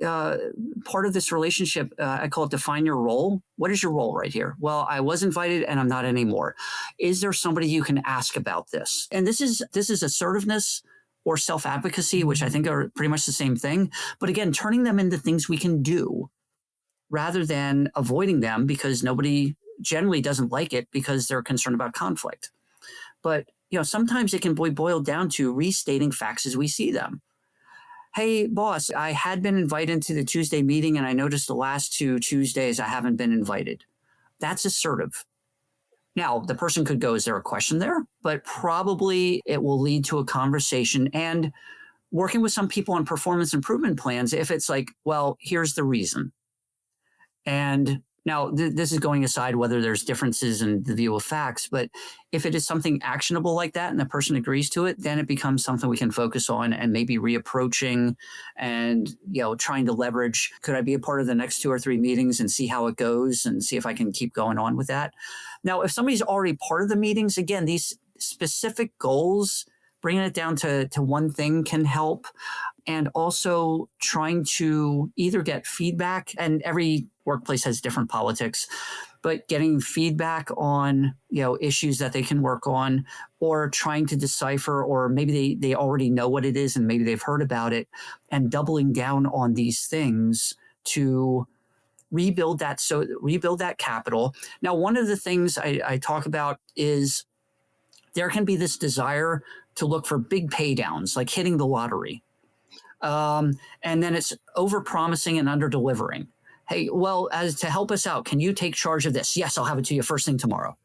part of this relationship. I call it define your role. What is your role right here? Well, I was invited and I'm not anymore. Is there somebody you can ask about this? And this is assertiveness or self-advocacy, which I think are pretty much the same thing. But again, turning them into things we can do, rather than avoiding them because nobody generally doesn't like it because they're concerned about conflict. But, sometimes it can be boiled down to restating facts as we see them. Hey, boss, I had been invited to the Tuesday meeting and I noticed the last 2 Tuesdays I haven't been invited. That's assertive. Now, the person could go, is there a question there? But probably it will lead to a conversation and working with some people on performance improvement plans. If it's like, well, here's the reason. And now this is going aside whether there's differences in the view of facts, but if it is something actionable like that and the person agrees to it, then it becomes something we can focus on and maybe reapproaching and, trying to leverage. Could I be a part of the next 2 or 3 meetings and see how it goes and see if I can keep going on with that? Now, if somebody's already part of the meetings, again, these specific goals, bringing it down to one thing can help. And also trying to either get feedback, and every workplace has different politics, but getting feedback on, issues that they can work on, or trying to decipher, or maybe they already know what it is and maybe they've heard about it, and doubling down on these things to rebuild that capital. Now, one of the things I talk about is there can be this desire to look for big pay downs, like hitting the lottery. And then it's over-promising and under-delivering. Hey, well, as to help us out, can you take charge of this? Yes, I'll have it to you first thing tomorrow.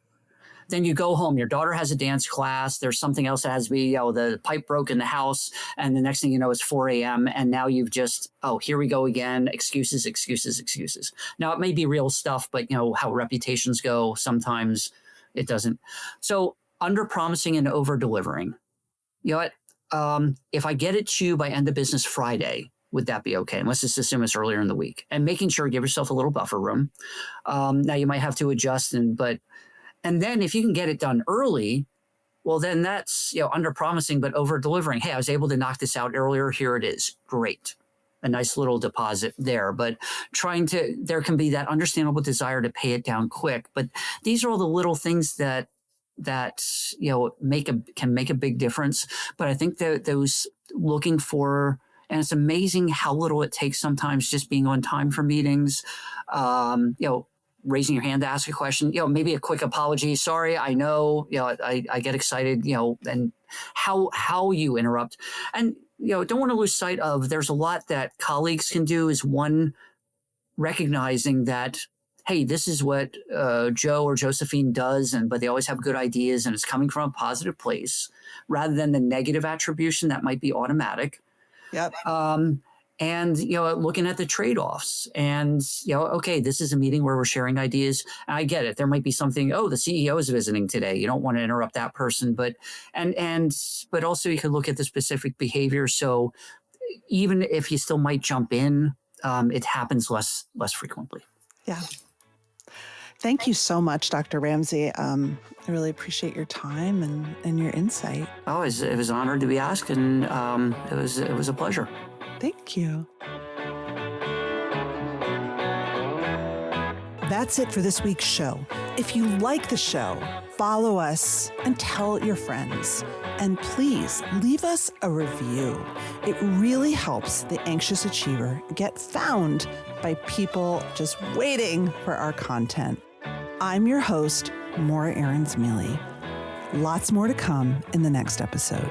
Then you go home, your daughter has a dance class, there's something else that has to be, the pipe broke in the house, and the next thing you know, it's 4 a.m., and now you've just, here we go again, excuses. Now, it may be real stuff, but how reputations go, sometimes it doesn't. So under-promising and over-delivering. You know what? If I get it to you by end of business Friday, would that be okay? And let's just assume it's earlier in the week. And making sure, give yourself a little buffer room. Now you might have to adjust, and then if you can get it done early, well, then that's under promising but over delivering. Hey, I was able to knock this out earlier. Here it is. Great. A nice little deposit there. But there can be that understandable desire to pay it down quick. But these are all the little things that can make a big difference. But I think that those looking for, and it's amazing how little it takes sometimes just being on time for meetings, raising your hand to ask a question, maybe a quick apology. Sorry, I know, I get excited, and how you interrupt. And, don't want to lose sight of, there's a lot that colleagues can do is one, recognizing that, hey, this is what Joe or Josephine does, but they always have good ideas and it's coming from a positive place rather than the negative attribution that might be automatic. Yep. And, looking at the trade-offs and, okay, this is a meeting where we're sharing ideas. I get it. There might be something, the CEO is visiting today. You don't want to interrupt that person, but also you can look at the specific behavior. So even if you still might jump in, it happens less frequently. Yeah. Thank you so much, Dr. Ramsay. I really appreciate your time and your insight. Oh, it was an honor to be asked, and it was a pleasure. Thank you. That's it for this week's show. If you like the show, follow us and tell your friends. And please leave us a review. It really helps the Anxious Achiever get found by people just waiting for our content. I'm your host, Maura Aarons-Mele. Lots more to come in the next episode.